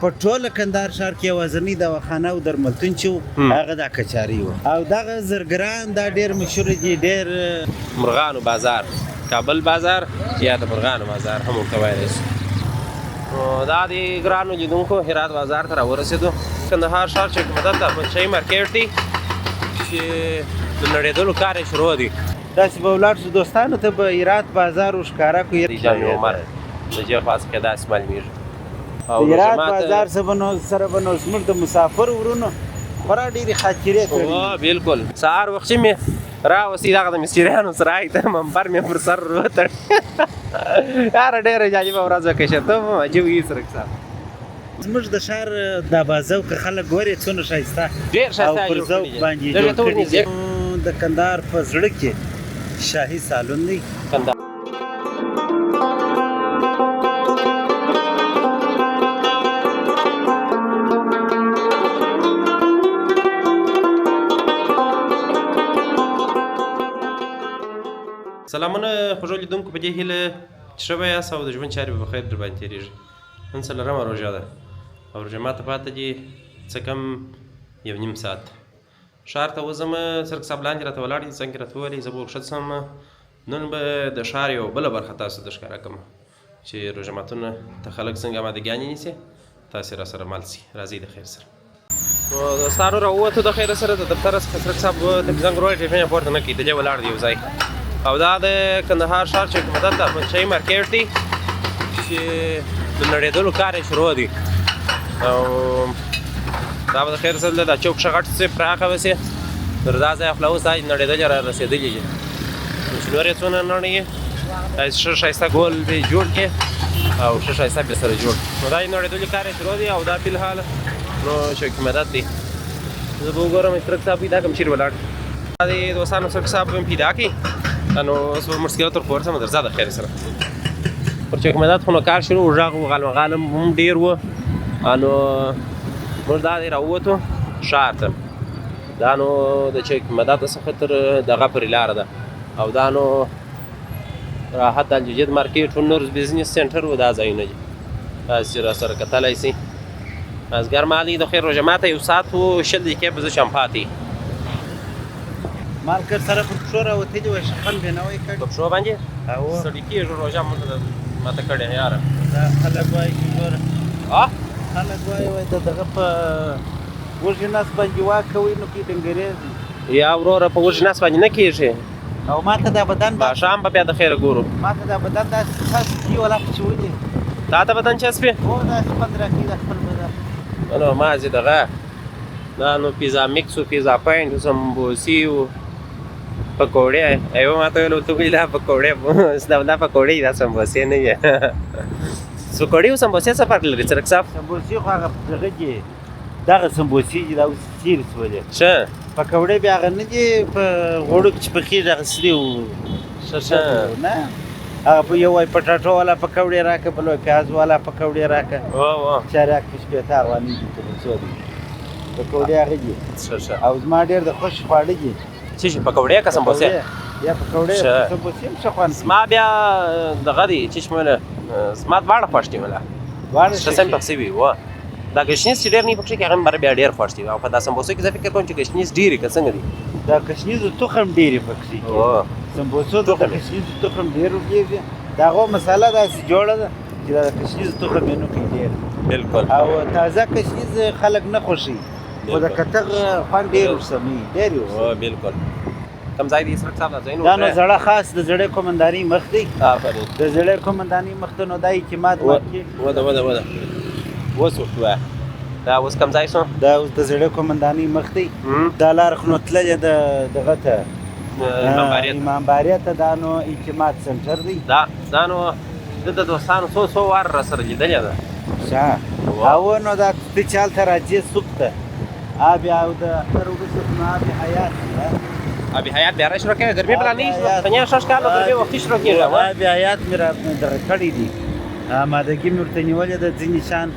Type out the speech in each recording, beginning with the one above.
په ټوله کندهار ښار کې یوازینی دواخانه او درملتون چې و هغه دا کچاري و او دغه زرګران دا ډېر مشهور دي ډېر مرغانو بازار کابل بازار یا د مرغانو بازار هم ورته ویلی شي دا د ګرانو لیدونکو هرات بازار ته راورسېدو کندهار ښار چې حکومت د احمدشاهي مارکېټ دی چې د نړېدلو کار یې شروع دی داسې به ولاړ شو دوستانو ته به هرات بازار ورښکاره کړو د جامع عمر د جې خوا څخه داسې معلومېږي د هرات بازار سره به نو زموږ د مسافر ورونو خورا ډېرې خاطرې کړي بلکل سهار وخت چې مې راوستي دغه د مستریانو سرای ته منبر مې پر سر وتړ یاره ډېره جالبه ورځ وه که شتم عجیب وي سرک صاحب زموږ د ښار دا بازو که خلک ګورې څونه ښایسته ډېر ښایسته او پر ذوق باندې جوړ کړي دي د کندهار په زړه کې شاهي سالون دی سلامونه خوږو لیدونکو په دې هیله چې ښه به یاست او د ژوند چارې به بخیر در باندې تېرېږي نن څلورمه روژه ده او روژه ماته پاته دي څه کم یو نیم ساعت ښار ته وځم سرک صاحب لاندې راته ولاړ دي څنګه راته وویلې زه به ورښت شم نن به د ښار یو بله برخه تاسو ته ښکاره کړم چې روژه ماتونه ته خلک څنګه امادګیانې نیسي تاسې راسره مل سي راځئ د خیر سره نو دوستانو راووتو د خیره سره د دفتره څخه سرک صاحب ته زنګ وروړی ټلیفون یې پورته نه کړي د دې ولاړ دی یو ځای او دا د کندهار ښار چې حکومت د احمدشاهي مارکېټ دی چې د نړېدلو کار یې شروع دی او دا به د خیر سره دا چوک ښه غټ سي پراخه به سي تر دا ځایه خو لا اوس دا نړېدلې را رسېدلې دي چې نور یې څونه نړېږي دا ښه ښایسته ګول به یې جوړ کړي او ښه ښایسته به سره جوړ نو دا یې نړېدلي کار یې شروع دی او دا فلحال نو چې حکومت دی زه به وګورم اشتراک صاحب دا کوم چیرې ولاړ دا د دوستانو اشتراک صاحب هم پیدا کړي نو اوس به مشکلات ور پورته درځه د خیر سره پر چې حکومت خو نو کار شروع غږ و غالم هم ډېر و نو موږ دا دی راووتو ښار ته دا نو د چې حکومت څخه تر دغه پورې لاره ده او دا نو راحت الجدید مارکېټ و نور بزنس سنټر و دا ځایونه دي تاسې راسره کتلی سئ مازدیګر مهال د خیر روژه ماته یو ساعت و 20 دقیقې به زه شم پاتې مالکر سره پر پښو راوتلي وای شخن به نه وای کړی په پښو باندې او سړي کېږي روژه ماته کړې یاره دا خلک وایي چې ګوره خلک وایي د دغه په وږي نس باندې واک کوي نو کې ډنګرې یا وروره په وږي نس باندې نه کېږي او ماته دا بدن شام به بیا د خیره ګورو ماته دا بدن داسې خاص کي ولا چې ولې تا ته بدن چسپې هو داسې خوند راکوي د خپل بدن نو مازې دغه دا نو پیزا میکس و پیزا پاینټ و سمبوسي و پکوړې ایوه ما ته ویل ورته وایي دا پکوړې دا پکوړې دا سمبوسې نه وي پکوړې او سمبوسې څه فرق لري څرک صاحب سمبوسې خو هغه دغه کې دغه سمبوسې دي دا اوس چیرې سولې ښه پکوړې بیا هغه نه دي په غوړو کې چې پخېږي هغه سرې و ښه نه هغه په یو وای پټاټو والا پکوړې راکړه بل وای پیاز والا پکوړې راکړه چارک کې شپېته افغانۍ دي څو دي پکوړې هغه دي ښه او زما ډېر د خوښ خواړه دي څه شي پکوړې که سمبوسې یا پکوړې سمبوسې هم ښه خوند زما بیا دغه دی چې شموله زما دواړه خوښ دي مله دواړه ښه سم پکې وي و دا ګشنیز چې ډېر نه پکې کې هغه بیا ډېر خوښ دي او په دا سمبوسې کې زه فکر کوم چې ګشنیز ډېرې که څنګه دي دا ګشنیزو تخم ډېرې پکې سمبوسو د ګشنیزو تخم ډېر وکېږي د هغو مساله داسې جوړه ده چې دا د ګشنیزو تخم یې نه کوي ډېر بلکل او تازه ګشنیز خلک نه خوښوي خو د کتغ خوند ډېر ورسمي ډېر یې ورسمي بلکل کوم ځای دی اسرک صاحب دا ځای دا نو زړه خاص د زړې قومندانۍ مخ دی آفرین د زړې قومندانۍ مخ ته نو دا اعتماد وده اوس وښوه دا اوس کوم ځای شو دا اوس د زړې قومندانۍ مخ دی دا لار خو نو تللې د دغه ته امامباریه ته دا نو اعتماد سنټر دی دا نو د دوستانو څو وار راسره لیدلې ده ښه او نو دا ته چې هلته راځې سوق ته آب او د اختر وروسته نو آب حیات آب حیات بیا را شروع کړې ګرمي بلا نه دنیا شش کال ګرمي وختي شروع کېږي آب حیات مې را دغه کړی دي آمادګي مې ورته نیولې ده ځینې شیان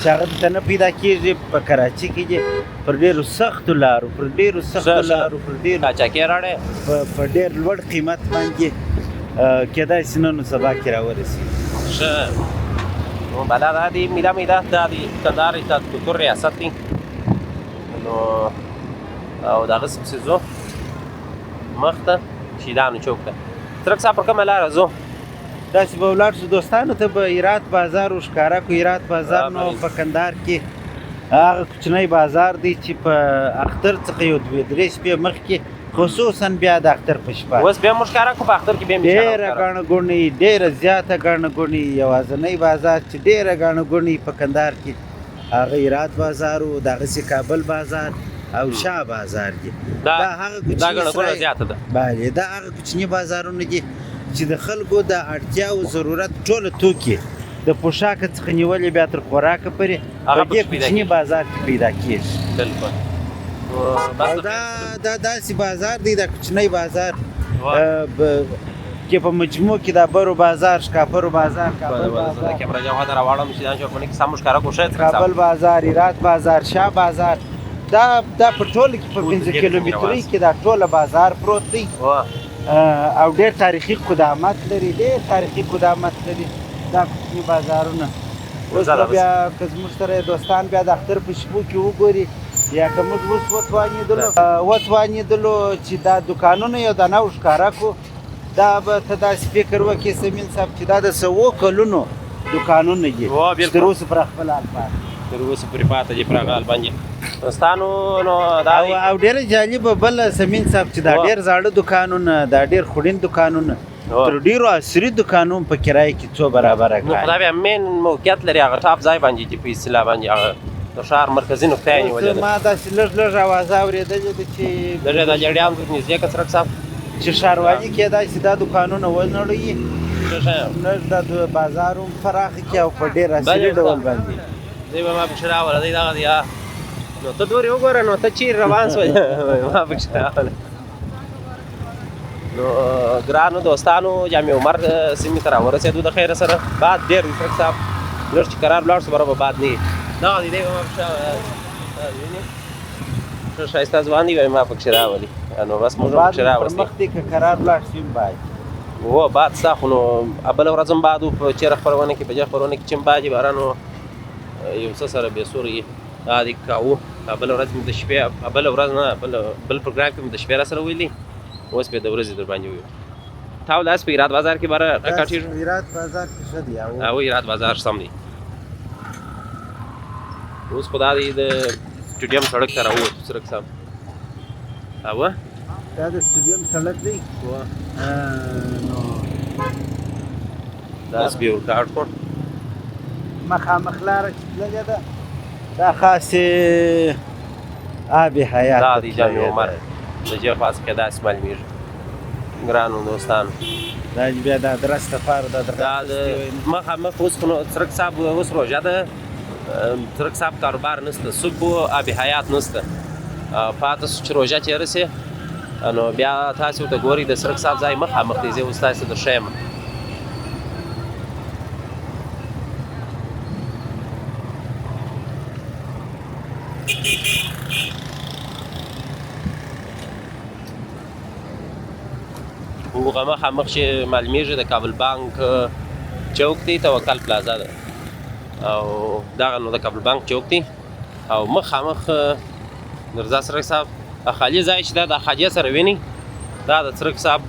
چې هغه دلته نه پیدا کېږي په کراچي کې دي پر ډېرو سختو لارو پر قاچاقي راوړی په ډېر لوړ قیمت باندې کېدای شي نن سبا کې راورسي ښه نو بالا دا دی میدا دا دی کندهار ایالت کلتور ریاست دی نو او دغه پسې ځو مخ ته شیدانو چوک ته ترک صاحب پر کومه لاره ځو داسې به ولاړ شو دوستانو ته به هرات بازار وښکاره کړو. هرات بازار نو په کندهار کې هغه کوچنی بازار دی چې په اختر څخه یو 2-3 شپې مخکې خصوصا بیا د اختر په شپه اوس بیا مو ښکاره کړو په اختر کې بیا مې ډېره ګڼه ګوڼې ډېره زیاته ګڼه ګوڼې یوازینی بازار چې ډېره ګڼه ګوڼې په کندهار کې هغه هرات بازار و دغسې کابل بازار او شاه بازار دي. دا ګڼه ګوڼه زیاته ده. بله دا هغه کوچني بازارونه دي چې د خلکو د اړتیا او ضرورت ټوله توکي د پوشاک څخه نیولې بیا تر خوراکه پورې په دې کوچني بازار کې پیدا کېږي. بالکل او دا داسې بازار دی دا کوچنی بازار کې په مجموع کې د برو بازار شکاپرو بازار کابل بازار هرات بازار شاه بازار دا په ټوله کې په 15 کیلومترۍ کې دا ټوله بازار پروت دی او ډېر تاریخي قدامت لري دا کوچني بازارونه. اوس بیا که زموږ سره دوستان بیا د اختر په شپو کې وګوري یا که موږ اوس وتوانېدلو چې دا دوکانونه یو دانه وښکاره کړو دا به ته داسې فکر وکړې سمین صاحب چې دا د 100 کلونو دوکانونه دي چې تر اوسه پر خپل حال پاتې دي پر هغه حال باندې دوستانو نو دا او ډېره جالبه بله سمین صاحب چې دا ډېر زاړه دوکانونه دا ډېر خوړین دوکانونه تر ډېرو عصري دوکانونو په کرایه کې څو برابره نو خو دا بیا مین موقعیت لري هغه ټاپ ځای باندې چې په اصطلاح باندې هغه د ښار مرکزي نقطه یې نیولې ده. ما داسې لږ اوازه اورېدلې ده چې د جریان نږدې که څرک صاحب چې ښاروالي کې داسې دا دوکانونه ونړوي لږ دا بازار هم پراخه کړي او په ډېر عصري ډول باندې دی به ما پکښې راوله دی دغه دی نو ته دورې وګوره نو ته چیرې روان سوې ما پکښې راوله. نو ګرانو دوستانو جامع عمر سیمې ته راورسېدو د خیره سره باد ډېر وي څرک صاحب لږ چې قرار ولاړ شو برابر باد نه وي دغه دی به ما پکښې وینې ښه ښایسته ځوان دی ما پکښې راولي نو بس موږ هم پکښې راوستې مخکې که قرار ولاړ شي باد و باد ستا خو نو بله ورځ هم باد و په چېره خپرونه کې په جه خپرونه کې چې هم باد وي باران یو څه سره بېسوره دا دې کاوه بله ورځ مې د شپې بله ورځ نه بل پروګرام کې مې د شپې را سره ویلي اوس بیا د ورځې در باندې ویو تا ولاس په هرات بازار کې باره راکاټېږو هرات بازار کې ښه دی او هرات بازار سم دی اوس خو دا دی د سټېډیم سړک ته راووتو څرک صاحب اوه دا د سټېډیم سړک دی نو دا سپي ورکاټ کړ مخامخ لاره چې تللې ده دا خاصې آب حیات دا دی جامع عمر د جې خاص کې داسې معلومېږي ګرانو دوستانو دا بیا د ادرس لپاره دا د مخامخ اوس خو نو څرک صاحب اوس روژه ده څرک صاحب کاروبار نشته سوق و آب حیات نشته پاته شو چې روژه تېره سي نو بیا تاسې ورته ګورئ د څرک صاحب ځای مخامخ دی زه اوس تاسې درښیم هغه مخامخ چې معلومېږي د کابل بانک چوک دی توکل پلازا ده او دغه نو د کابل بانک چوک دی او مخامخ درځه څرک صاحب خالي ځای چې دا د حاجیه سره ویني دا د څرک صاحب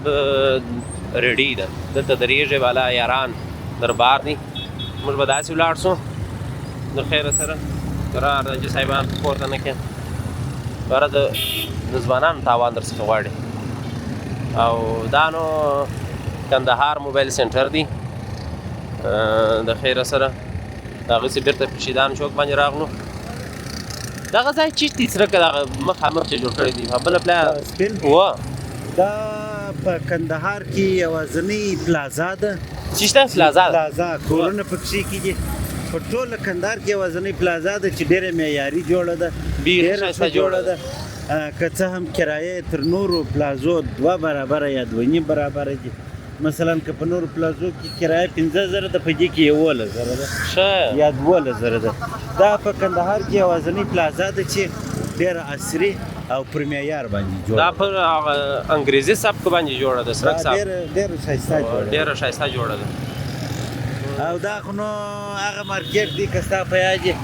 ریډي ده دلته درېږي والا یاران دربار دی موږ به داسې ولاړ شو د خیره سره قرار ده چې صاحبان پورته نه کړي باره د ځوانانو تاوان در څخه غواړي او دا نو کندهار موبایل سنټر دی د خیره سره هغسې بېرته په شیدان چوک باندې راغلو دغه ځای چیت دی څرکه دغه مخامخ چې جوړ کړی دی بله پلا دا په کندهار کې یوازینۍ پلازا ده چې شته پلازا کورونه پکښې کېږي په ټوله کندهار کې یوازینۍ پلازا ده چې ډېره معیاري جوړه ده ډېره ښایسته جوړه ده که څه هم کرایه تر نورو پلازو 2 برابره یا 2.5 برابره دي مثلا که په نورو پلازو کې کرایه 15,000 ده په دې کې 11,000 ده یا 12,000 ده دا په کندهار کې یوازینۍ پلازا ده چې ډېره عصري او پر معیار باندې جوړه دا پر انګریزي سبک باندې جوړه ده څرک صاحب ډېره ښایسته جوړه ډېره ښایسته جوړه ده او دا خو نو هغه مارکیټ دی که ستا په یاد یې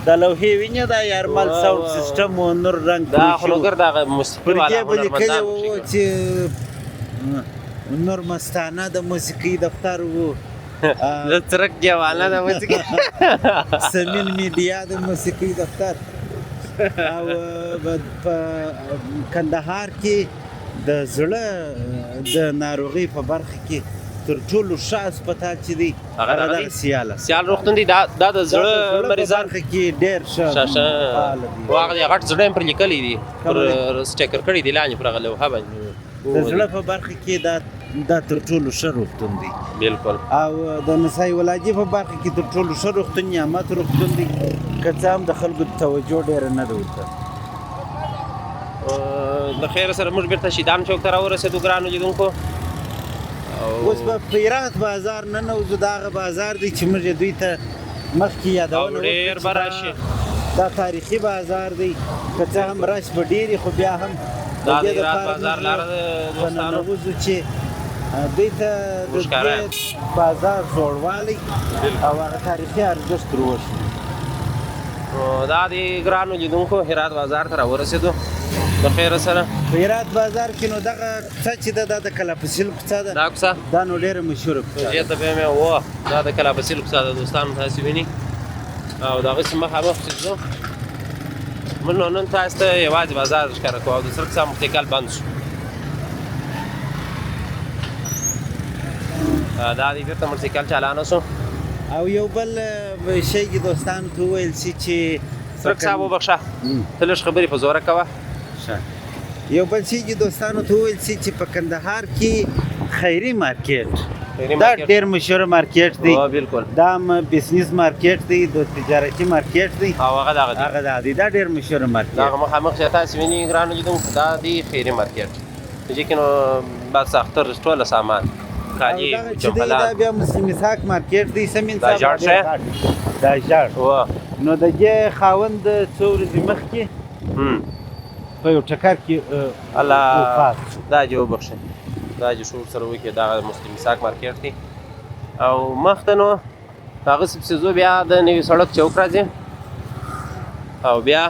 دا لوحې وینې دا یارمل ساوند سیسټم و نور رنګ دا خو نو ګرد هغه موسیقي پر والا دې به لیکلي هنرمندان وو چې نور مستانه د موسیقي دفتر وو د څرک جوانه د موسیقي سمین میډیا د موسیقي دفتر او په کندهار کې د زړه د ناروغۍ په برخه کې تر ټولو ښه هسپتال چې دی هغه هغه دغه د سیاله سیال روغتون دی دا د زړه مریضان برخه کې ډېر ښه فعال دي. واغه غټ زړه یې پر لیکلي دي پر سټیکر کړي دي لاندې پر هغه لوحه باندې د زړه په برخه کې دا تر ټولو ښه روغتون دی بالکل او د نسای ولایتي په برخه کې تر ټولو ښه روغتون نعمت روغتون دی که څه هم د خلکو توجه ډېره نه ده ورته د خیر سره موږ بیرته شیدان چوک ته راورسېدو ګرانو لیدونکو اوس په پیرات بازار ننوځو دا هغه بازار دی چې موږ یې دوی ته مخکې یادونه او ډېر به راشي دا تاریخي بازار دی که څه هم رش به ډېر خو بیا هم دا د هرات بازار لاره د دوستانو ننوځو چې دوی ته د دې بازار جوړوالی او هغه تاریخي ارزښت وروښي دا د ګرانو لیدونکو هرات بازار ته راورسېدو د خیر سره په هرات بازار کې نو دغه کوڅه چې ده دا د کلاپسیل کوڅه ده دا کوڅه دا نو ډېره مشهوره کوڅه دې ته به مې ووه دا د کلابسیل کوڅه ده دوستانو تاسې ویني او د هغسې مخامخ چې ځو موږ نو نن تاسو ته یوازې بازار ښکاره کوو او د سړک څخه مخکې بند شو دا دی بیرته موټرسایکل چالانه شو او یو بل شی کې دوستانو ته وویل سي چې سړک صاحب وبخښه ته لږ خبرې په زوره کوه یو بل شی چې دوستانو ته وویل سي چې په کندهار کې خیري مارکیټ دا ډېر مشهور مارکیټ دی بالکل دا بزنس مارکیټ دی د تجارتي مارکیټ دی او هغه دغه دی دا ډېر مشهور مارکیټ دا مخامخ چې تاسې ویني ګرانو لیدونکو دا دی خیري مارکیټ چې کې نو بس اختر ټوله سامان کالي دا بیا مسلم اسحاق مارکیټ دی سمین دا ژاړ شی دا ژاړ نو د دې خاوند څو ورځې مخکې په یو ټکر کې الله دا جو بخښه دا جو شور سره وکړي دا مسلم اسحاق مارکیټ دی او مخته نو هغه سپسې ځو بیا د نوي سړک چوک راځي او بیا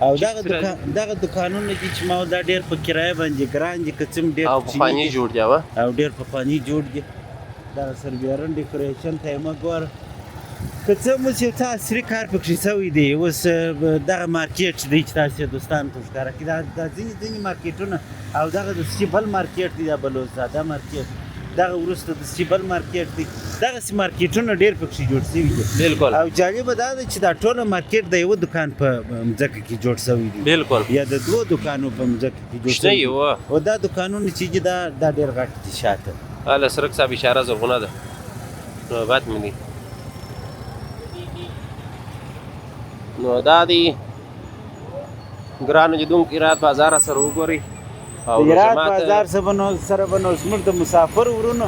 او دغه دکانونه دي چې ما دا ډېر په کرایه باندې ګران دي که څه هم ډېر او پخواني جوړ دي او ډېر پخواني جوړ دي دغه سربیرن ډیکوریشن ته یې مه ګوره که څه هم اوس یو څه عصري کار پکښې شوی دی اوس دغه مارکیټ دی چې تاسې دوستانو ته ښکاره کړي دا ځینې مارکیټونه او دغه د سټیبل مارکیټ دی دا بلوزاده مارکیټ دغه وروسته د سټیبل مارکیټ دی دغسې مارکیټونه ډېر پکښې جوړ شوي دي بالکل او جالبه دا ده چې دا ټوله مارکیټ د یوه دکان په مځکه کې جوړ شوی دی بالکل یا د دوه دکانو په مځکه کې جوړ شوی دی او دا دکانونه چې دي دا ډېر غټ دي شاته هله سړک صاحب اشاره زرغونه ده نو بد مې دي نو دا دی ګرانو لیدونکو هرات بازار سره وګورئ هرات بازار سره به نو زموږ د مسافر ورونو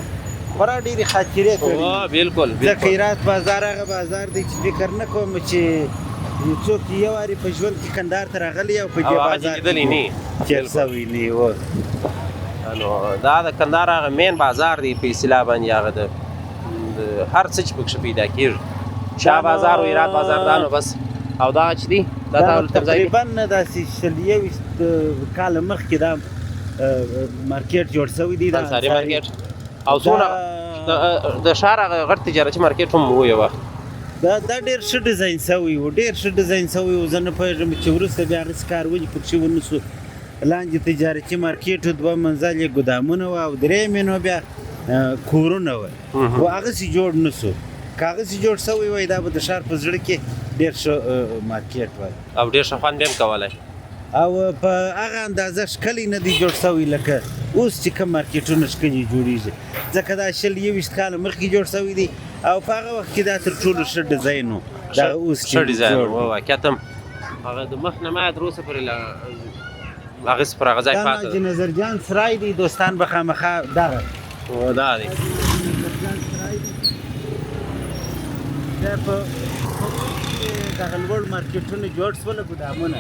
خورا ډېرې خاطرې کړي بالکل ځکه هرات بازار هغه بازار دی چې فکر نه کوم چې څوک یو وارې په ژوند کې کندهار ته راغلی او په دې بازار کې تېر شوی نه و نو دا د کندهار هغه مین بازار دی په اصطلاح باندې هغه د هر څه چې پکښې پیدا کېږي شاه بازار او هرات بازار دا نو بس او دا چې دی دا تقریبا داسې شل یویشت کاله مخکې دا مارکیټ جوړ شوی دی انصاري مارکیټ او څونه د ښار هغه غټ تجارتي مارکیټ هم و یو وخت دا ډېر ښه ډیزاین شوی و ډېر ښه ډیزاین شوی و زه نه پوهېږم چې وروسته بیا هغسې کار ولې پکښې ونه شو لاندې تجارتي مارکیټ و دوه منزل یې ګدامونه وه او درېیم یې نو بیا کورونه وه و هغسې جوړ نه شو که هغسې جوړ شوی وای دا به د ښار په زړه کې ډېر ښه مارکیټ وای او ډېر ښه خوند به هم کولی او په هغه اندازه ښکلی نه دی جوړ شوی لکه اوس چې کوم مارکیټونه ښکلي جوړېږي ځکه دا شل یویشت کاله مخکې جوړ شوی دی او په هغه وخت کې دا تر ټولو ښه ډیزاین و دغه اوس ښه ډیزاین و واقعیت هم هغه د مخ نه ما تر اوسه پورې هغسې پر هغه ځای پاته دا حاجي نظرجان سرای دی دوستان به خامخا دغه دا دی دا په دغه لوړ مارکیټونه جوړ شول ګدامونه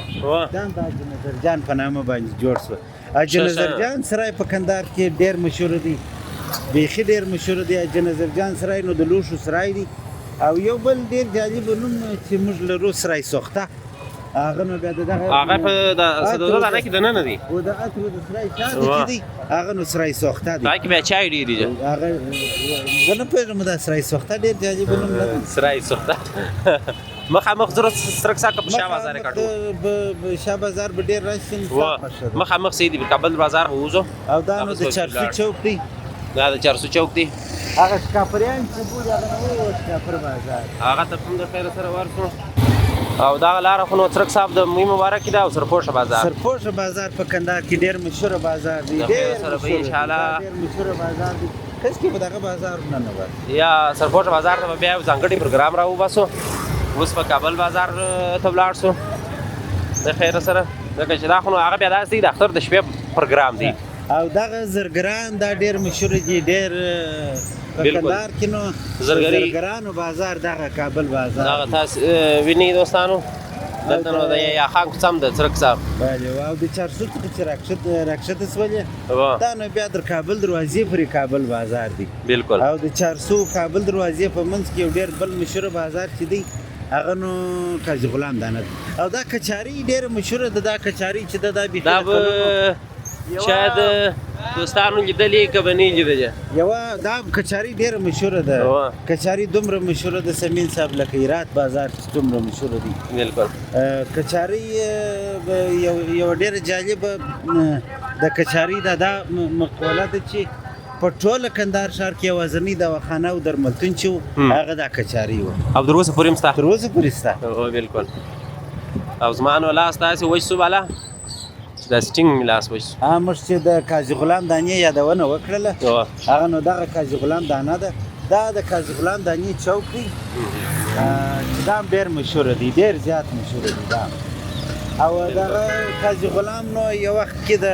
دا هم د حاجي نظرجان په نامه باندې جوړ شول حاجي نظرجان سرای په کندهار کې ډېر مشهور دی بیخي ډېر مشهور دی حاجي نظر جان سرای نو د لوښو سرای دی او یو بل ډېر جالب نوم چې موږ لرو سرای سوخته هغه نو بیا دغه هغه په سدوزه دانه کې دننه دی او د اترو د سرای شاته کې دی هغه نو سرای سوخته دی دا کې بیا چای ډېر دي هغه زه نه پوهېږم دا سرای سوخته ډېر جالب نوم لري سرای سوخته مخامخ زره سرک ساکه په شاه بازار کې کاټو شاه بازار به ډېر راشي مخامخ سیدی په کابل بازار وځو او دا نو د چارسو چوک دی دا د 400 چوک دی هغه شکاپریان چې بوج هغه نو شکاپر بازار هغه ته هم د خیر سره ورسو او دا لاره خو نو ترک صاحب د می مبارک دی او سرپوش بازار سرپوش بازار په کندهار کې ډېر مشهور بازار دی ډېر سره به ان شاء الله ډېر مشهور بازار دی کس کې به دغه بازار نه نه یا سرپوش بازار ته بیا ځانګړي پروګرام راو باسو اوس په کابل بازار ته ولاړ سو د خیر سره ځکه چې دا خو هغه بیا داسې د اختر د شپې پروګرام دی او دغه زرګران دا ډېر مشهور دي ډېر په کندهار کې نو زرګرانو بازار دغه کابل بازار دغه تاسو ویني دوستانو دلته نو د یا خان کوڅم د ترک صاحب بله او د 400 څخه چې راکښته سولې دا نو بیا در کابل دروازې پورې کابل بازار دی بالکل او د 400 کابل دروازې په منځ کې یو ډېر بل مشهور بازار چې دی هغه نو قاضي غلام دانه او دا کچاري ډېر مشهوره ده دا کچاري چې دا به شاید دوستانو لیدلې کبنی لیدلې یوه دا کچاري ډېره مشهوره ده کچاري دومره مشهوره ده سمین صاحب لکه هرات بازار چې دومره مشهوره دي بالکل کچاري یو ډېره جالبه د کچاري دا مقوله ده چې په ټوله کندهار ښار کې یوازینی دواخانه او درملتون چې هغه دا کچاري و او تر اوسه پورې هم شته تر اوسه پورې شته بالکل او زما نو لاس داسې وچ سو بالا دا سټینګ لاس وچ موږ چې د قاضي غلام دانې یادونه وکړله هغه نو دغه قاضي غلام دانه ده دا د قاضي غلام دانې چوک دی چې دا هم ډېر مشهوره دی ډېر زیات مشهوره دی دا او دغه قاضي غلام نو یو وخت کې د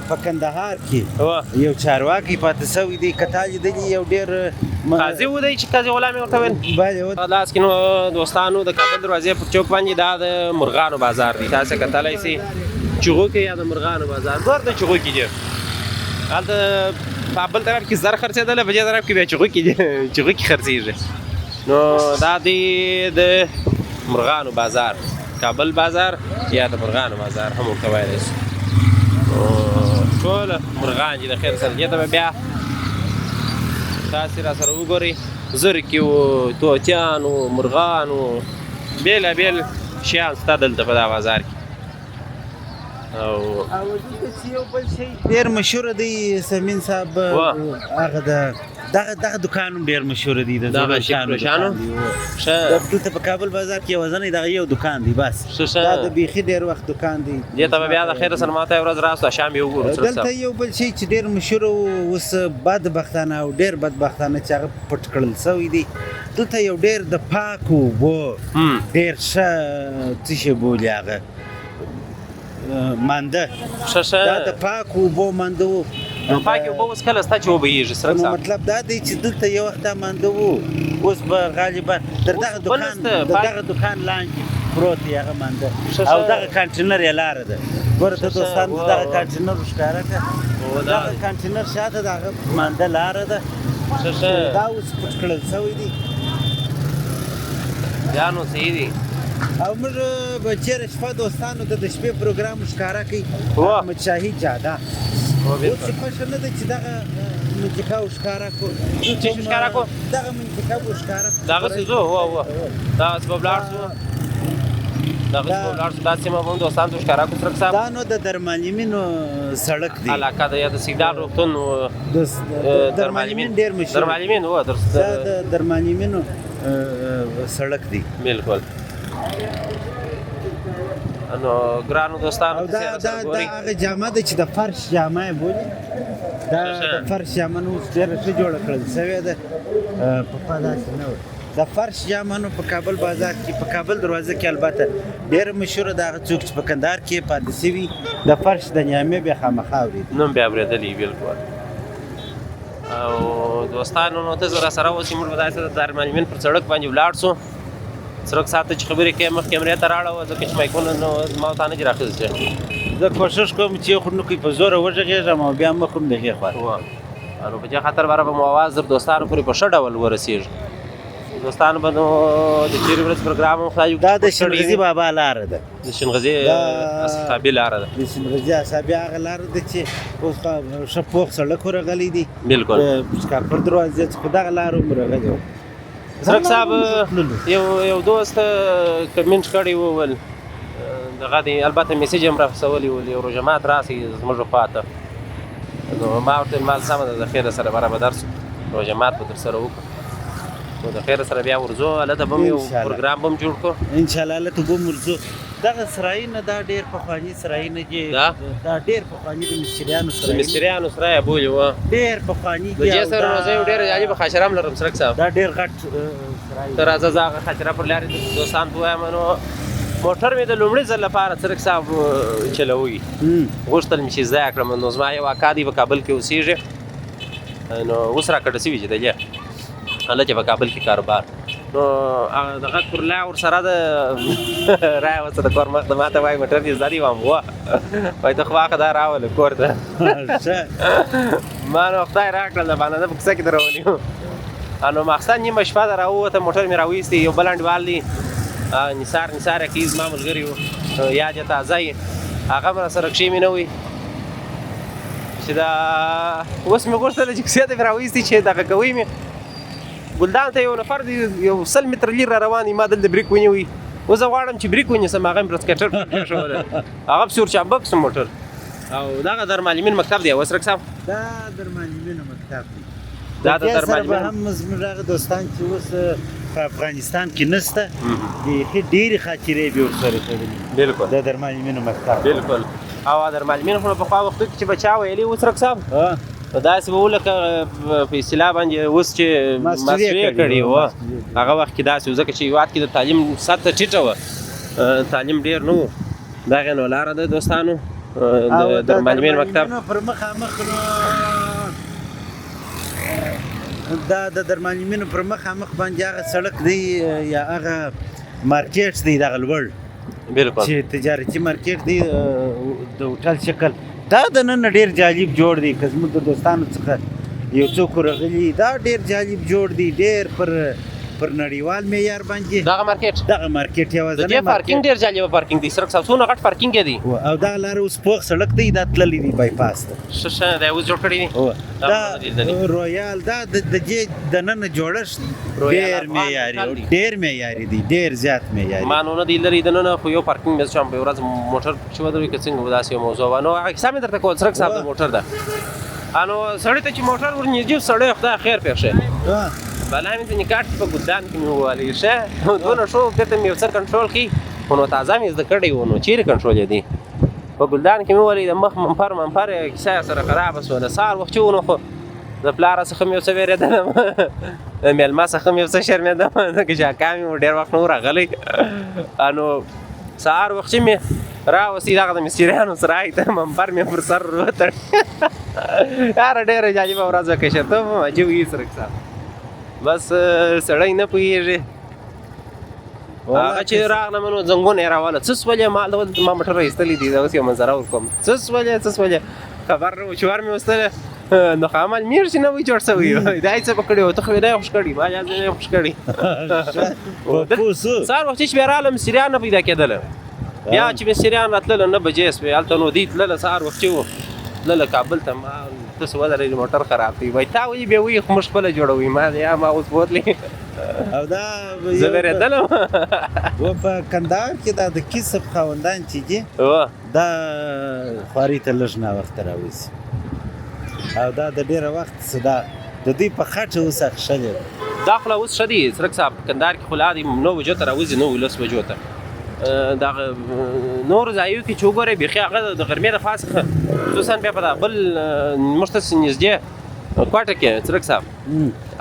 په کندهار کې یو چارواکي پاتې سوی دی که تا لیدلي یو ډېر قاضي و دی چې قاضي غلام یې ورته ویل لاس کې نو دوستانو د کابل دروازې په چوک باندې دا د مرغانو بازار دی تاسې کتلی سئ چغوکې یا د مرغانو بازار زر د چغوکې دی هلته په بل طرف کې زر خرڅېدله په دې طرف کې بیا چغوکې خرڅېږي نو دا دی د مرغانو بازار کابل بازار یا د مرغانو بازار هم ورته ویلی شو ټول مرغان چې د خیر سره دې ته به بیا تاسې را سره وګورئ زرکې وو طوطیان وو مرغان وو بېلابېل شیان شته دلته په دا بازار کې او دلته یو بل شی ډېر مشهوره دی سمین صاحب هغه دغه دوکان هم ډېر مشهوره دی د دغه شانو دلته په کابل بازار کې یوازینی دغه یو دوکان دی بس دا د بیخي ډېر وخت دوکان دی دې ته به بیا د خیر سره ماته یو ورځ راستو شام یې وګورو دلته یو بل شی چې ډېر مشهوره و اوس بدبختانه او ډېر بدبختانه چې هغه پټ کړل سوی دی دلته یو ډېر د پاکو اوبو ډېر ښه څه شی بولي هغه مانده دا د پاکو اوبو مانده و نو پاکې اوبه اوس کله سته چې وبهیږي سرک صاحب مطلب دا دی چې دلته یو وخت دا مانده و اوس به غالبا تر دغه دوکان لاندې پروت دی هغه مانده او دغه کانټینر یې لاره ده ګوره ته دوستان دغه کانټینر ښکاره کړه دغه کانټینر شاته دغه مانده لاره ده دا اوس پټ کړل سوی دی یا نو صحیح دی او موږ به چېرې شپه دوستانو ته د شپې پروګرام ښکاره کوي احمدشاهي جاده اوس چې خوښه نه ده چې دغه منطقه وښکاره کړو دغه منطقه به وښکاره کړو دغسې ځو دغسې به ولاړ شو دا سیمه به هم دوستانو ته ښکاره کړو سرک صاحب دا نو د درمالمینو سړک دی علاقه ده یا د سیګدال روغتون درمالمین ډېر مشهور درمالمین دا د درمالمینو سړک دی بالکل نو ګرانو دوستانو دا هغه جامه ده چې د فرش جامه یې بولي دا د فرش جامه نو اوس ډېره ښه جوړه کړل سوې ده پخوا داسې نه وه د فرش جامه نو په کابل بازار کې په کابل دروازه کې البته ډېره مشهوره ده هغه څوک چې په کندهار کې پاتې سوي د فرش د نیامې بیا خامخا اورېدي نوم بیا اورېدلی بالکل او دوستانو نو ته زه راسره اوسې موږ به داسې د دارالمعلمین پر سړک باندې ولاړ سو سرک ساته چې خبرې کوي مخ کیمرې ته راړه وه ځکه چې مایکونه نو ما ورته نه دي راخیستي زه کوښښ کوم چې یو خو نو کوي په زوره وغږېږم او بیا مخ هم د هغې خوا نو په دې خاطر باندې به مو اواز در دوستانو پورې په ښه ډول ورسېږي دوستانو به نو د تېرې ورځې پروګرام هم خدای دا د شنغزي بابا لاره ده د شنغزي اصحابي لاره ده د شنغزي اصحابي هغه لاره ده چې اوس ښه پوخ سړک ورغلی دی بلکل شکارپور دروازې څخه دغه لاره هم راغلی و سرک صاحب یو دوست کمنټ کړی و ول دغه دی البته میسج هم راسولی ول یو روژه مات راسي زموږ خواته نو ما ورته مال سمه ده د خیره سره برابر درس روژه مات به در سره وکړو نو د خیره سره بیا ورځو هلته به هم یو پروګرام به هم جوړ کړو انشاءالله هلته به هم ورځو دغه سرایونه دا ډېر پخواني سرایونه دي دا ډېر پخواني د مستریانو د مستریانو سرای بولي وه ډېر پخواني د دې سره نو زه یو ډېر جالبه خاچره هم لرم سرک صاحب دا ډېر غټ سرای ته راځه زه هغه خاچره پر لارې دوستان ته وایم نو موټر مې د لومړي ځل لپاره سرک صاحب چلوي غوښتل مې چې زده کړم نو زما یو اکا دی په کابل کې اوسېږي نو اوس راکړه سوي چې دی هلته په کابل کې کاروبار نو دغه پر لا ورسره د رایه ورته د کور مخ ته ما ته وایي موټر دې زده دی وایم وه وایي ته خو واخه دا راوله کور ته ما نو خدای راکړل د باندې په کیسه کې در ونیو نو ماخستن نیمه شپه ده راووته موټر مې راویستی یو بل انډیوال دی نثار عکیز ما ملګري وو یاد یې تازه یې هغه هم راسره کښې مې نه وي چې دا اوس مې غوښتله چې کیسې ته مې راویستې چې دغه کوي مې ګلدان ته یو نفر دی یو 100 متره لرې را روان دی ما دلته بریک ونیوي اوس زه غواړم چې بریک ونیسم هغه مې برسکټر پرېښولی هغه پسې ورچابک سم موټر او دغه درمعلمین مکتب دی اوس رک صاحب دا درمعلمینو مکتب دی دا د درمعلمینو هم زموږ هغه دوستان چې اوس په افغانستان کې نشته بیخي ډېرې خاطرې به ورسره تړلي بلکل د درمعلمینو مکتب بلکل او درمعلمین خو پخوا وختو کې چې به چا ویلي اوس رک صاحب داسې به و لکه په اصطلاح باندې اوس چې ماسویې کړي وه هغه وخت کې داسې و ځکه چې هېواد کې د تعلیم سطحه ټیټه وه تعلیم ډېر نه و دغې نو لاره ده دوستانو د درمعلمین مکتب پر مخامخ دا د درمعلمینو پر مخامخ باندې هغه سړک دی یا هغه مارکیټ دی دغه لوړ بلکل چې تجارتي مارکیټ دی د هوټل شکل دا د نن ډېر جالب جوړ دی که زموږ د دوستانو څخه یو څوک راغلي دا ډېر جالب جوړ دی ډېر پر نړیوال معیار باندې دغه مارکیټ یوازې د دې پارکینګ ډېر جالبه پارکینګ دی سرک صاحب څونه غټ پارکینګ دی او دا لاره اوس پوخ سړک دی دا تللی دی بایپاس ته ښه دی اوس جوړ کړی دی دا رویال دا د دې دننه جوړښت ډېر معیاري دی ډېر زیات معیاري ما نو نه دی لري دننه خو یو پارکینګ مې چې یو ورځ موټر چې ودروي که څنګه به داسې یو موضوع وه نو هغه کیسه مې درته کول سرک صاحب د موټر ده نو سړي ته چې موټر ور نږدې سړی خدای خیر پېښ شي بالا مې ځینې کاټ په ګلدان کې مې ووهلی ښه دونه ښو بېرته مې یو څه کنټرول کړي خو نو تازه مې زده کړی و نو چیرې کنټرول یې دی په ګلدان کې مې ووهلی د مخ منفر کیسه یې سره خرابه شوه د سهار وخت چې و نو خو د پلاره څخه مې یو څه وېرېدلم د مېلمه څخه مې یو څه شرمېدم ځکه چې اکا مې ډېر وخت نه و راغلی نو سهار وخت چې مې راوستي دغه د مستریانو سرای ته منبر مې پر سر وتړ یاره ډېره جالبه ورځ وه کشرتوب هم عجیب وي سرک صاحب بس سړی نه پوهېږي هغه چې راغلم نو زنګون یې راواله څه سولې ما موټر ایستلی دي اوس یو منظره ورکوم څه سولې خبر نه و چې ور مې وستله نو خو عمل میر چې نه وي جوړ سوی دا یې څه په کړي و ته خو یې نه یې خوش کړي ما یې نه یې خوش کړي سهار وختي چې بیا راغلم مستریان نه پیدا کېدله بیا چې مستریان راتلله 9 بجې سوې هلته نو دوی تلله سهار وختي و تلله کابل ته ما تاسو ودرېږي موټر خراب دی وایي تا وایي بیا وایي خو موږ خپله جوړوي ما ما اوس بوتلې او دا زه وېرېدلم په کندهار کې دا د کسب خاوندان چې دي دا خواري ته لږ ناوخته راوځي او دا د ډېره وخت څه دا د دوی په خټه اوس اخښلې دا خو لا اوس ښه دي سرک صاحب کندهار کې خو لا دي 9 بجو ته راوځي 9 بجو ته دغه نور ځایو کې چې وګورئ بیخي هغه د غرمې د خوا څخه خصوصا بیا په دا بل موږ ته نږدې کوټه کې سرک صاحب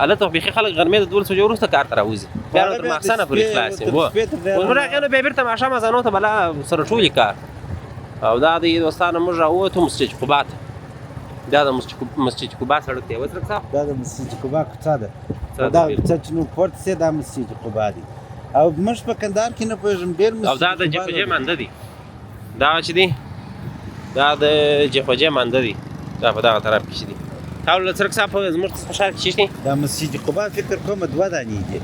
هلته بیخي خلک غرمې د 12 بجو وروسته کار ته راوځي بیا نو تر ماښامه پورې خلاص وي اوس موږ راغلو بیا بېرته ماښام اذانو ته بلا سره ټولې کار او دا د دوستانو موږ راووتو مسجد قبا ته دا د مسجد قبا سړک دی اوس سرک صاحب دا د مسجد قبا کوڅه ده دا کوڅه چې نو پورته سي دا مسجد قبا دی او موږ په کندهار کې نه پوهېږم ډېر او دا د جفجې مانده دي دا چې دي دا د جفجې مانده دي دا په دغه طرف کې چې دي تاسو له سرک صاحب زموږ په ښار کې شته دا مسجد قباء فکر کوم 2 دانې دي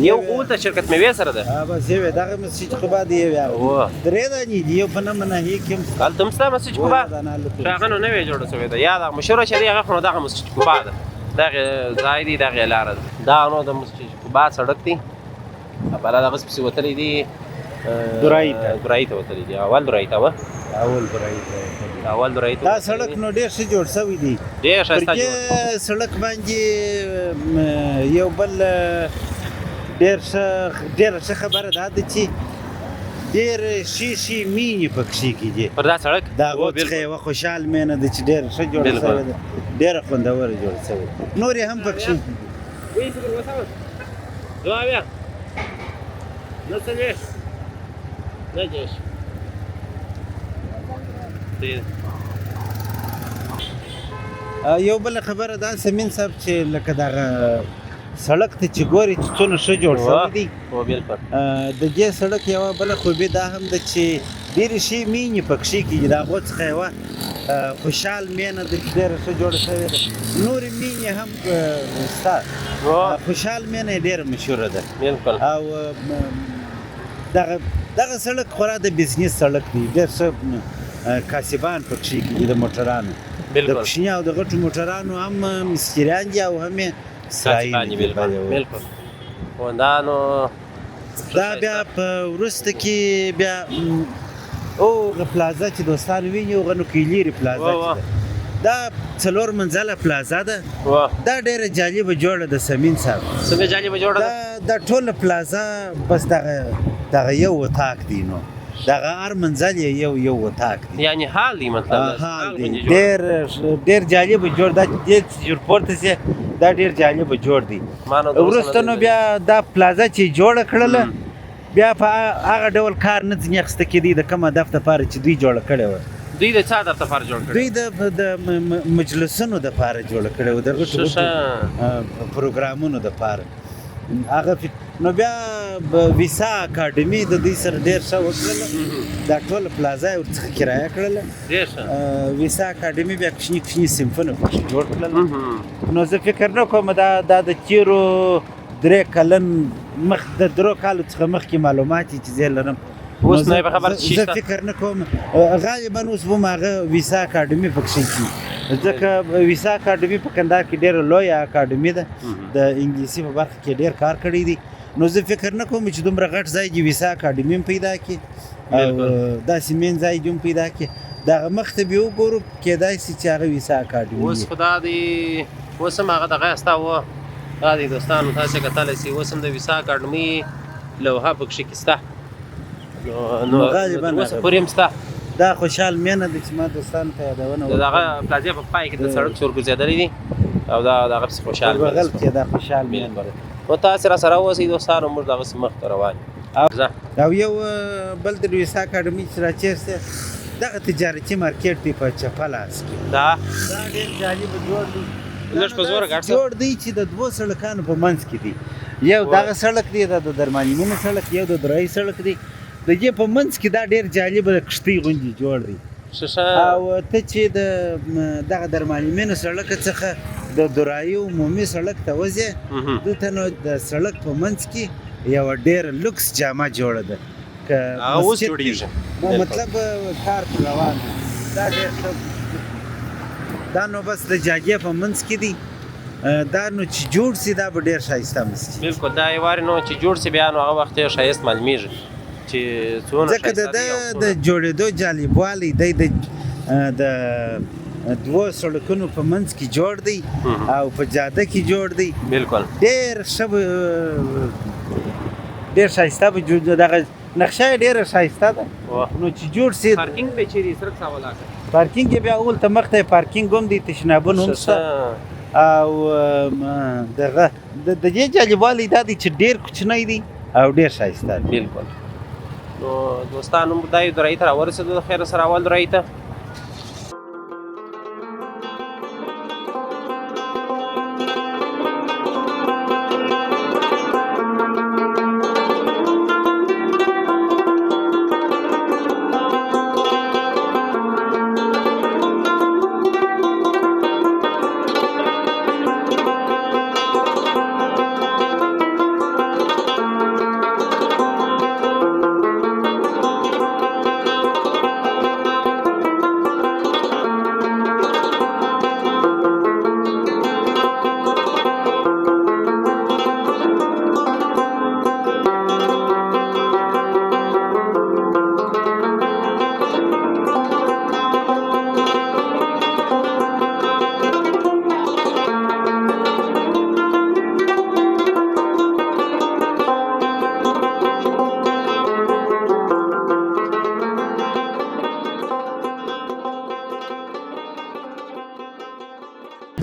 یو اولته شرکت میوې سره ده ها بس یو دغه مسجد قباء دی یو 3 دانې دي یو په نامه نه کې قال تم ستا مسجد قباء هغه نو نوې جوړه شوې ده یا دا مشهوره شری هغه خو دغه مسجد قباء ده دغه ځای دی دغه لار ده دا نو د مسجد قباء سړک دی بل دغه سپسې وتلې دي درایته وتلې دي اول درایته و اول درایته دا سړک نو ډېر ښه جوړ شوی دی ډېر ښایسته جوړ سړک باندې یو بل ډېر ښه خبره ده چې ډېر شي مینې پکښې کېږي پر دا سړک دا هغو څخه یوه خوشحال مینه ده چې ډېره ښه جوړه شوې ده ډېره خوندوره جوړه شوې نور یې هم پکښې یو بله خبره دا سمین صاحب چې لکه دغه سړک ته چې ګورې چې څونه ښه جوړ شوی دی د دې سړک یوه بله خوبي دا هم ده چې ډېرې ښې مینې پکښې کېږي د هغو څخه یوه خوشحال مینه ده چې ډېره ښه جوړه شوې ده نورې مینې هم شته خوشحال مینه یې ډېره مشهوره ده او دغه سړک خورا د بزنس سړک دی ډېر ښه کاسبان پکښې کېږي د موټرانو د کوچني او د غټو موټرانو هم مسکریان دي او هم یې اسرائیل بالکل وندانو دا بیا په وروسته کې بیا هغه پلازا چې دوستان ویني هغه نو کیلیري پلازا چې دا 4 منزله پلازا ده دا ډېره جالبه جوړه ده سمین صاحب څنګه جالبه جوړه ده دا ټوله پلازا بس دغه یو اتاق دی نو دغه هر منزل یو اتاق دی یعنی حال دی مطلب حال دی ډېر جالبه جوړ دا چې پورته سي دا ډېر جالبه جوړ دی وروسته نو بیا دا پلازا چې جوړه کړله بیا په هغه ډول کار نه ځینې اخیسته کېدی د کوم هدف دپاره چې دوی جوړه کړې وه دوی د څه هدف دپاره جوړ کړې دوی د مجلسونو دپاره جوړه کړې وه د غټو پروګرامونو دپاره هغه نو بیا ویسا اکاډمي د دوی سره ډېر ښه وکړله دا ټوله پلازا یې ورڅخه کرایه کړله ویسا اکاډمي بیا کوچني کوچني صنفونه پکښې جوړ کړل نو زه فکر نه کوم دا د تېرو 3 کلن د 3 کالو څخه مخکې معلومات چې زه لرم اوس نه خبر شي زه فکر نه کوم غالبا اوس به هغه ویسا اکاډمي پکښې کړي ځکه ویسا اکاډمي په کندهار کې ډېره لویه اکاډمي ده د انګلیسي په برخه کې ډېر کار کړی دی نو زه فکر نه کوم چې دومره غټ ځای چې ویسا اکاډمي هم پیدا کړي او داسې مین ځای هم پیدا کړي دغه مخ ته به وګورو کېدای شي چې هغه ویسا اکاډمي اوس خو دا دی اوس هم هغه دغه ستا و دا دی دوستانو تاسې کتلی سئ اوس هم د ویسا اکاډمي لوحه پکښې کې شته نو غالبا اوس پورې هم شته دا خوشحال مینه ده چې ما دوستانو ته یادونه د دغه پلازې په پای کې د سړک سور ګرځېدلی دي او دا دغه پسې خوشحال مینه بغل کې دا خوشحال مینه نو تاسې را سره اوسئ دوستانو موږ دغسې مخته روان یو او یو بل د ویسا اکاډمي چې راچېرته دغه تجارتي مارکیټ دی په چپلاس کې دا ډېر جالبه جوړ دی لږ په زوره ګډ جوړ دی چې د 2 سړکانو په منځ کې دی یو دغه سړک دی د درمانی مینه سړک یو د درایي سړک دی د دې په منځ کې دا ډېر جالبه د کښتۍ غوندې جوړ دی او ته چې دغه درمانی مینه سړک څخه د درایي عمومي سړک ته وځې دلته نو د سړک په منځ کې یوه ډېره لوکس جامه جوړه ده اوس جوړېږي مطلب کار روان دی دا ډېر ښه دا نو بس د جاګې په منځ کې دی دا نو چې جوړ سي دا به ډېر ښایسته مسجد بالکل دا یې وارې نو چې جوړ سي بیا نو هغه وخت یې ښایست معلومېږي چې څونه ځکه د جوړېدو جالبوالی دی د 2 سړکونو په منځ کې جوړ دی او په جاده کې جوړ دی بالکل ډېر ښه ډېر ښایسته به دغه نقشه یې ډېره ښایسته ده نو چې جوړ سي پارکینګ به چیرې سړک صاحب ولاکه پارکینګ یې بیا اول ته مخته پارکینګ هم دی تشنابونه هم شته او دغه د دې جالبوالی دا دی چې ډېر کوچنی دی او ډېر ښایسته دی بالکل نو دوستانو موږ دا یو درایي ته راورسېدو د خیره سره اول درایي ته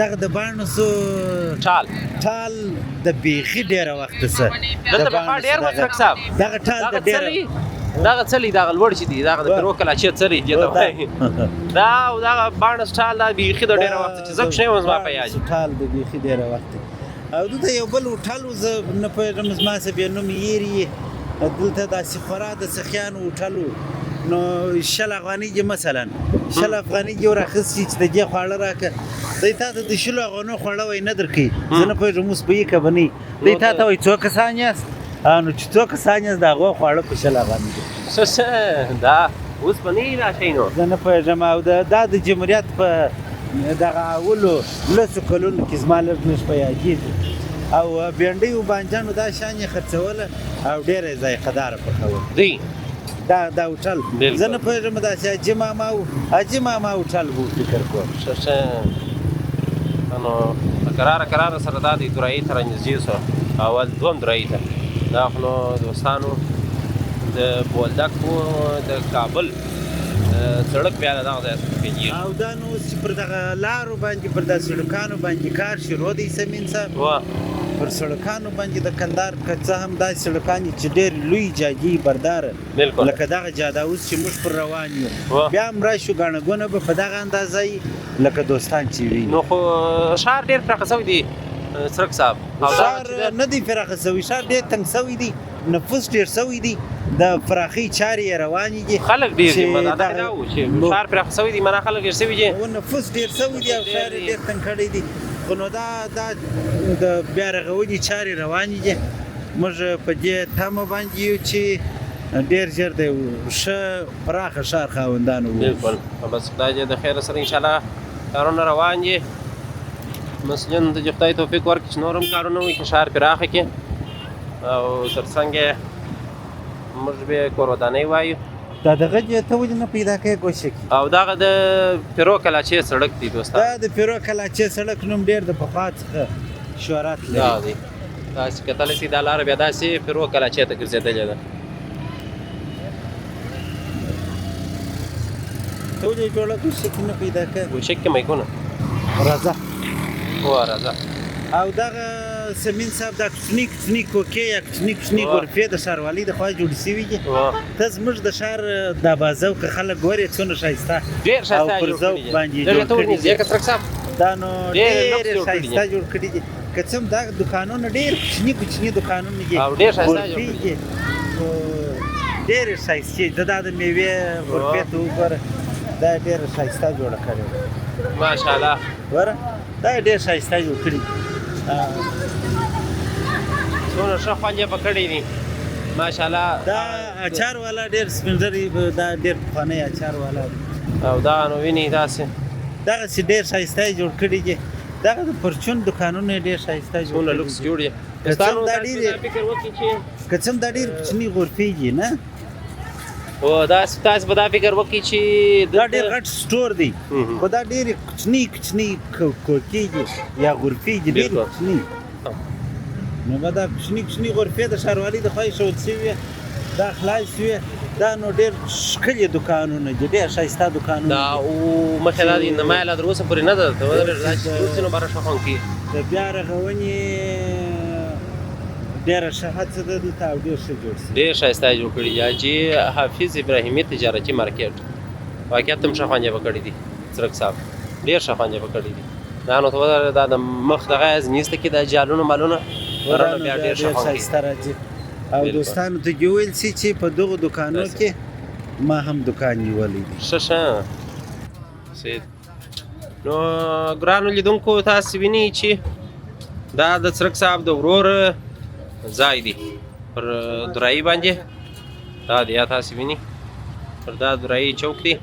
دغه د باڼسو ټال د بیخي ډېره وخته څه دلته پخوا ډېر و څرک صاحب دغه ټال د ډېره دغه څلی دغه لوړ چې دي دغه د پیرو کلاچې څلی دي ته وایي دا او دغه باڼس ټال دا بیخي د ډېره وخته چې زه کوشنی وم زما په یاد ټال د بیخي ډېره وخته او دلته یو بل هوټل و زه نه پوهېږم زما څه بې نوم ایري دلته داسې خورا د سخیانو هوټل و نو 100 افغانۍ دې مثلا 100 افغانۍ دې ورخیستې چې د دې خواړه راکړه دی تا ته د 100 افغانیو خواړه وایي نه درکوي زه نه پوهېږم اوس به یې که به نه وي دی تا ته وایي څو کسان یاست نو چې څو کسان یاست د هغو خواړه په 100 افغانۍ دي دا اوس به نه وي دا شی نو زه نه پوهېږم او دا د جمهوریت په دغه اولو 10 کلونو کې زما لږ لږ په یادېږي او بېنډۍ و بانجانو دا شان یې خرڅوله او ډېره یې ذایقه داره پخوله دی دا هوټل زه نه پوهېږم داسې حاجي ماما هوټل و فکر کوم نو قراره سره دا د درایي ته رانږدې شو اول دوم درایي ته دا خو نو دوستانو د بولدک و د کابل سړک بیا د دغه ځای څخه پیلېږي او دا نو اوس چې پر دغه لارو باندې پر دغه سړکانو باندې کار شروع دی سمین صاحب پر سړکانو باندې د کندهار که څه هم داسې سړکان دي چې ډېر لوی جادې برداره لکه دغه جاده اوس چې موږ پر روان یو بیا هم راشو ګڼه ګونه به په دغه اندازه وي لکه دوستان چې وي نو خو ښار ډېر پراخه شوی دی څرک صاحب ښار نه دی پراخه شوی ښار ډېر تنګ شوی دی نفوس ډېر شوی دی د پراخۍ چارې یې روانې دي خلک ډېر دي دا و چې ښار پراخه شوی دی معنا خلک ډېر شوي دي نفوس ډېر شوی دی او ښار یې ډېر تنګ کړی دی خو نو دا د بیا رغونې چارې روانې دي موږ په دې تمه باندې یو چې ډېر ژر د ښه پراخه ښار خاوندان وو بلکل بس خدای دې د خیر سره انشاءالله کارونه روان دي مثلاً د خدای توفیق ورکړي چې نور هم کارونه وکړي چې ښار پراخه کړي او تر څنګ یې موږ بیا کور ودانۍ وایو دا دغه ته ولې نه پیدا کوې ګوښه کې او دغه د پیرو کلاچې سړک دی دوستان دا د پیرو کلاچې سړک نوم ډېر د پخوا څخه شهرت لري دا دی داسې کتلی سي دا لاره بیا داسې پیرو کلاچې ته ګرځېدلې ده ته ولې جوړه ګوښه کې نه پیدا کوې ګوشک کې میکونه راځه راځه او دغه سمین صاحب دا کوچني کوکې یا کوچني غرفې د ښاروالۍ د خوا جوړې شوي دي ته زموږ د ښار دا بازو که خلک ګورې څونه ښایسته ډېر ښایسته او پر ذوق باندې جوړ کړي دي دا نو ډېر ښایسته جوړ کړي دي که څه هم دا دوکانونه ډېر کوچني دوکانونه دي او ډېر ښایسته جوړ دي ډېرې ښایستې دا د میوې غرفې ته وګوره دا ډېره ښایسته جوړه کړې ده ماشاءالله ګوره دا ډېر ښایسته جوړ کړي څونه ښه خوند یې په کړی دي ماشاءالله دا اچار والا ډېر سپین ږیری دا ډېر پخوانی اچار والا او دا نو ویني داسې دغسې ډېر ښایسته یې جوړ کړي دي دغه د پرچون دوکانونه یې ډېر ښایسته جوړ څونه لوکس جوړ دي که څه هم دا ډېر کوچني غرفې دي نه او تاسو به دا فکر وکړئ چې دا ډېر غټ سټور دی خو دا ډېرې کوچني کوکې دي یا غرفې دي ډېرې کوچني نو به دا کوچني غرفې د ښاروالۍ د خوا ایښودل شوي دا خلاص شوي دا نو ډېر ښکلي دوکانونه دي ډېر ښایسته دوکانونه دا او مخکې دا د نمایه لا تر اوسه پورې نه ده ته ودرېږه دا چې روسي نو باره ښه خوند کوي د بیا رغونې ډېره ښه هڅه ده دلته او ډېر ښه جوړ شوي ډېر ښایسته یې جوړ کړي دي حاجي حافظ ابراهیمي تجارتي مارکېټ واقعیت هم ښه خوند یې به کړي دي څرک صاحب ډېر ښه خوند یې به کړي دي دا نو ته ودرېږه دا د مخ دغه زمیسته کې دا جالونه مالونه بیا ډېر ښه خوند ښایسته راځي او دوستانو ته دې وویل شي چې په دغو دوکانو کې ما هم دوکان نیولی دی ښه سید نو ګرانو لیدونکو تاسو وینئ چې دا د څرک صاحب د ورور ځای دی پر درایي باندې دا دی یا تاسو وینئ پر دا درایي چوک دی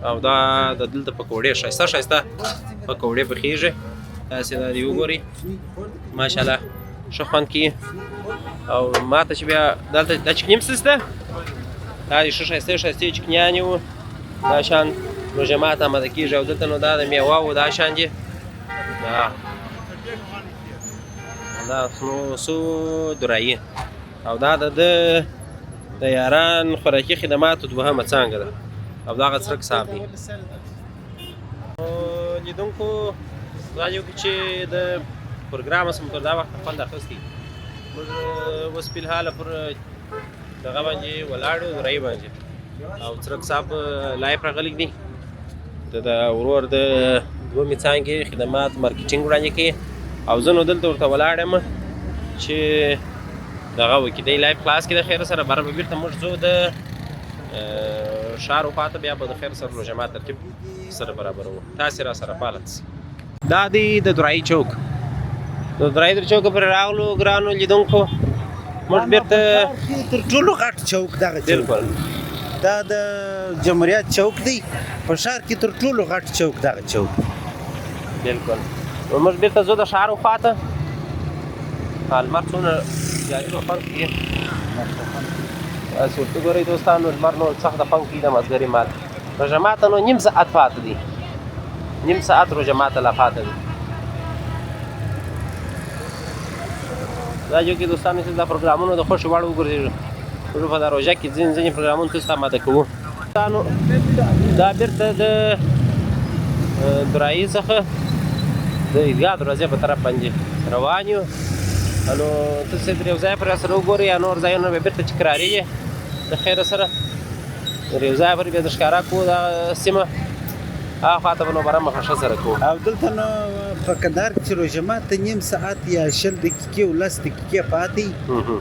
او دا د دلته پکوړې ښایسته پکوړې پخېږي تاسې دا دې وګورئ ماشاءالله ښه خوند کوي او ماته چې بیا دلته دا چکني هم سسته دا دې ښه ښایسته چکنیانې وو دا شان روژه ماته اماده کېږي او دلته نو دا د میوهو دا شان دي دا سو درایي او دا د یاران خوراکي خدماتو دوهمه څانګه ده او دغه څرک صاحب دی لیدونکو دا یو کې چې د پروګرام سم تر دا وخت خوند اخیستی موږ اوس فلحال پر دغه باندې ولاړو درای باندې او څرک صاحب لایف راغلی دی د ورور د دومې څانګې خدمات مارکیټینګ وړاندې کوي او زه نو دلته ورته ولاړ یم چې دغه وکړي دی لایف کلاس کې د خیر سره بره به بېرته موږ ځو د ښار وخواته بیا به د خیر سره روژه مات ترتیب سره برابروو تاسې را سره پالت دا دی د درایي چوک د درایي چوک پرې راغلو ګرانو لیدونکو موږ بېرته تر ټولو غټ چوک دغه بلکل دا د جمهوریت چوک دی په ښار کې تر ټولو غټ چوک دغه چوک بلکل نو موږ بېرته ځو د ښار وخواته لمر څومره جاري روښان کوي داسې ورته ګورئ دوستانو لمر نو سخت د خوند کوي د مازدګري مات روژه ماته نو نیم ساعت پاته دی نیم ساعت روژه ماته لا پاته دی دا جو کې دوستانو چې دا پروګرامونه د خوښې وړ وګرځېږي موږ په دا روژه کې ځینې پروګرامونه تاسو ته اماده کوو دوستانو دا بېرته د درایي څخه د عیدګاه دروازې په طرف باندې روان یو نو تاسې تر یو ځای پورې راسره وګورئ یا نور ځایونه به بېرته چې کرارېږي د خیره سره تر یو ځای پورې بیا د ښکاره کوو دا سیمه هغه خواته به نو بره مخه ښه سره کوو او دلته نو په کندهار کې چې روژه ماته نیم ساعت یا 20 دقیقې او 10 دقیقې پاتې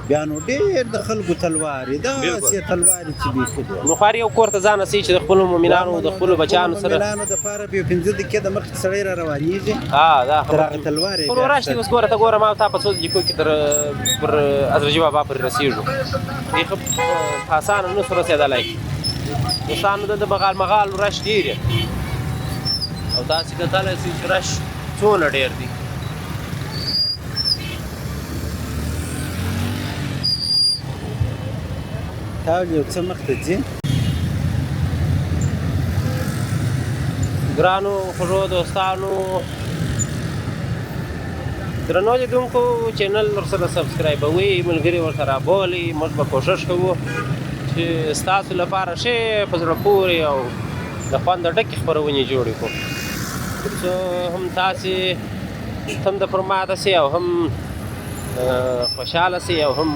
بیا نو ډېر د خلکو تلوارې داسې تلوارې چې بیخي دي نو خو هر یو کور ته ځان رسوي چې د خپلو مؤمنانو د خپلو بچیانو سره مؤمنانو دپاره به یو 15 دقیقې د مخکې سړی را روانېږي دا تر هغه تلوارې خو نو راشي اوس ګوره ته ګوره ما تا په څو دقیقو کې پر حضرت بابا پورې رسېږو بیخي په اسانه نسو رسېدلی دوستانو دلته بغال مغال رش ډېر او تاسې کتلی سئ چې رش څونه ډېر دی تا یو څه مخته ځي ګرانو خوږو دوستانو درنو لیدونکو چینل ورسره سبسکرایبوئ ملګري ورسره بولئ موږ به کوښښ کوو چې ستاسو لپاره ښې په زړه پورې او د خونده ډکې خپرونې جوړې کړو تر څو هم تاسې هم د پرماته سي او هم خوشحاله سي او هم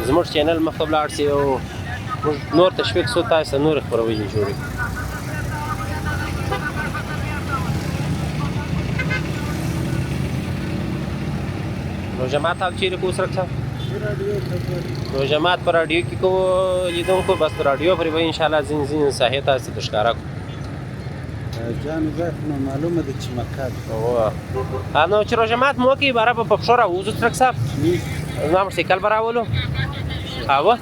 زموږ چینل مخته ولاړ سي او موږ نور تشویق سو تاسو ته نورې خپرونې جوړې کړو روژه مات هم چیرې کوو سرک صاحب روژه مات په راډیو کې کوو لیدونکو بس په راډیو پرې به انشاءالله ځینې ساحې تاسې ته ښکاره کړو جان ضعف نو معلومه ده چې مکه ده نو چې روژه مات مو وکړي باره به په پښو راووځو سرک صاحب زما موټرسایکل به راولو اوه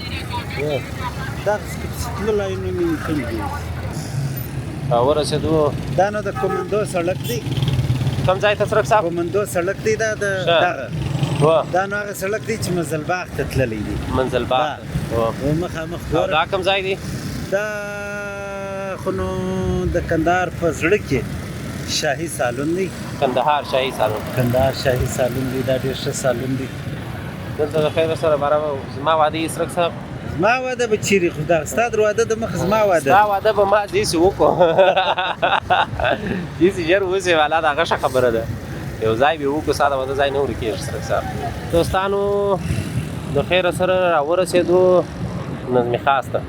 دغسې که پسې تللی نو مې لیکلي دي ورسېدو دا نو د کومندو سړک دی کوم ځای ته سرک صاحب کومندو سړک دی دا د دغه دا نو هغه سړک دی چې منزل باغ ته تللی دی منزل باغ مخامخ ګوره دا کوم ځای دی دا خو نو د کندهار په زړه کې شاهي سالون دی کندهار شاهي سالون کندهار شاهي سالون دی دا ډېر ښه سالون دی دلته د خیر سره باره زما واده یې سرک صاحب زما واده به چیرې خو دغه ستا د واده د مخه زما واده ستا واده به ما داسې وکړو داسې ژر وسې والا د هغه ښه خبره ده یو ځای به وکړو ستا د واده ځای نه ورکېږي سرک صاحب دوستانو د خیره سره راورسېدو نظمي خاص ته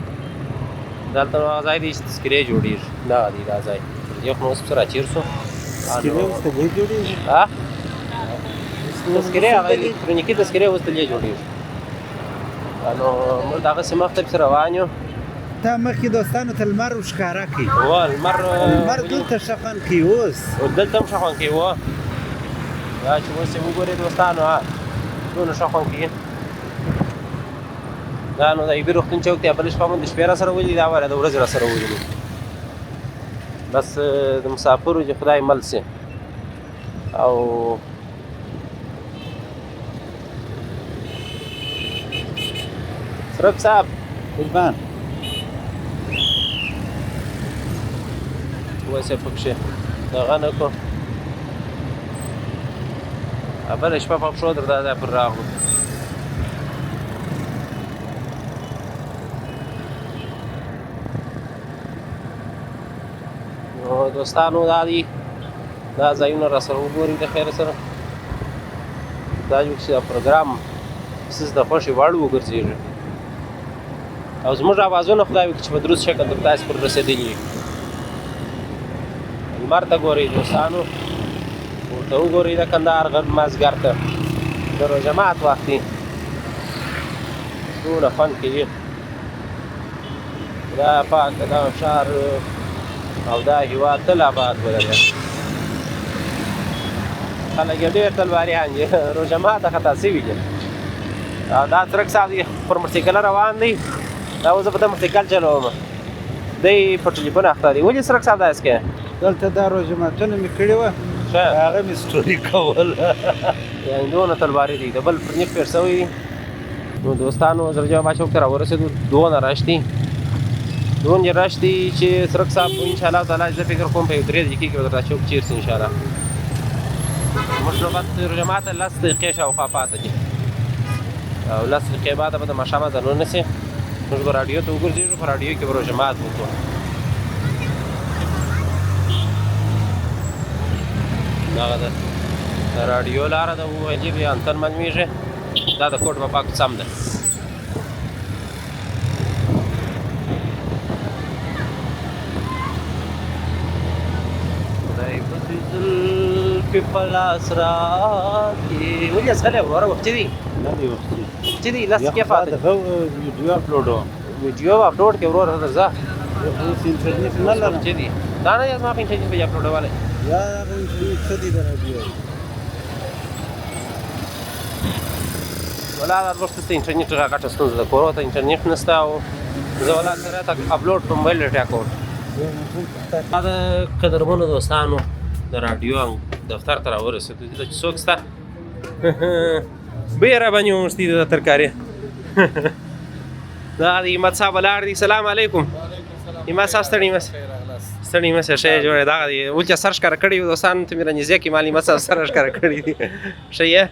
دلته نو هغه ځای دی چې تذکرې جوړېږي دغه دی دا ځای یو خو نو اوس پسې راچیر سو تذکرې اوس طبیعي جوړېږي تذکرې هغه الکترونیکي تذکرې اوس طبیعي جوړېږي نو موږ دغسې مخته پسې روان یو تا مخکې دوستانو ته لمر ښکاره کړي لمر دلته ښه خوند کوي اوس دلته هم ښه خوند کوي و دا چې اوس یې وګورئ دوستانو دونه ښه خوند کوي دا نو د ایبي روغتون چوک دی بله شپه مو د شپې را سره ولي دا وایه د ورځې را سره ولي بس د مسافرو چې خدای مل سي او سرک صاحب قربان اوس یې پکښې دغه نه کړو بله شپه په پښو در دا ځای پر راغلو نو دوستانو دا دی دا ځایونه را سره وګورئ د خیر سره دا یو چې دا پروګرام ستاسو د خوښې وړ وګرځېږي او زموږ اوازونه خدای وکړي چې په درست شکل تر تاسو پورې رسېدلي وي لمر ته ګورئ دوستانو ورته وګورئ د کندهار مازدیګر ته د روژه مات وخت دی څومره خوند کوي دا پاک دا ښار او دا هېواد تل آباد ولري خلک یې ډېر تلواریان دي روژه ماته خطا سوي دي او دا څرک صاحب دی پر موټرسایکل روان دی دا اوس زه په ده موټرسایکل چلوم دی په ټلیفون اخته دی ولې څرک صاحب داسې کوې دلته دا روژه ماتونه مې کړې وه هغه مې سټوري کول یعنې دونه تلواري دی د بل پر نیک پېر شوی دی نو دوستانو زرجوه چوک ته راورسېدو دونه رش دی دونه رش دی چې څرک صاحب انشاءالله تعالی زه فکر کوم په یو 3 دقیقې کې به درته چوک چیر شي انشاءالله موږ نوبت روژه ماته 10 دقیقې شاوخوا پاته دي او 10 دقیقې بعد به د ماښام اذانونه سي موږ به راډیو ته وګرځېږو په راډیو کې به روژه مات وکړو دغه د راډیو لاره د وجیب انتن معلومېږي دا د کوټ په پاک سم ده خدای په دې زلفې په لاس راکړي ولې سړی وره وختي دی نه دی وختي چې دی لس کې فاته ویډیو اپلوډوم ویډیو اپلوډ کې ورور درځه اوس انټرنیټ نه لرم چې دی دا نه زما په انټرنیټ په اپلوډواله یا هغه انټرنیټ څه دی د راډیو ولا دا وروسته ته انټرنیټ غټه ستونزه ده کور ته انټرنیټ نشته او زه ولا سره ته اپلوډ په موبایل ټیا کوم دا د قدرمنو دوستانو د راډیو دفتر ته راورسېدو دلته چې څوک شته بیا راباندې وموښتي د ترکاري دا د همت صاحب ولاړ دی سلام علیکم همت صاحب ستړي مه ستړي مه ښه یې جوړې دغه دی ولچې سر ښکاره کړي وي دوستانو ته مې رانږدې کړي ما همت صاحب سر ښکاره کړي دي ښه یې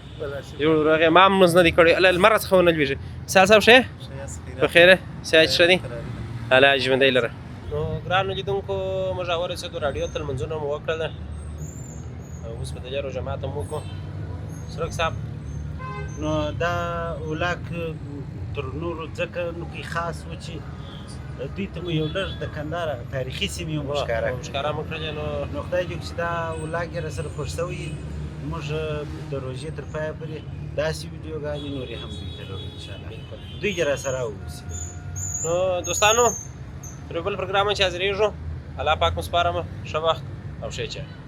جوړ هغې ما هم لمونځ نه دی کړی لمر څخه ونه لوېږي سهل صاحب ښه یې په خیره صحت ښه دی الله ژوندی لره نو ګرانو لیدونکو موږ راورسېدو راډیو ته لمونځونه مو وکړل اوس په دې روژه ماته مو وکړو سرک صاحب نو دا ولاک تر نورو ځکه نو کې خاص و چې دوی ته مو یو لږ د کندهار تاریخي سیمې مو ښکاره مو کړلې نو خدای دې وکړي چې دا ولاک یې راسره خوښ شوی موږ د روژې تر پایه پورې داسې ویډیوګانې نورې هم دوی ته لرو انشاءالله دوی یې راسره واوسي نو دوستانو پر یو بل پروګرام چې حاضرېږو الله پاک مو سپارم ښه وخت او ښه چای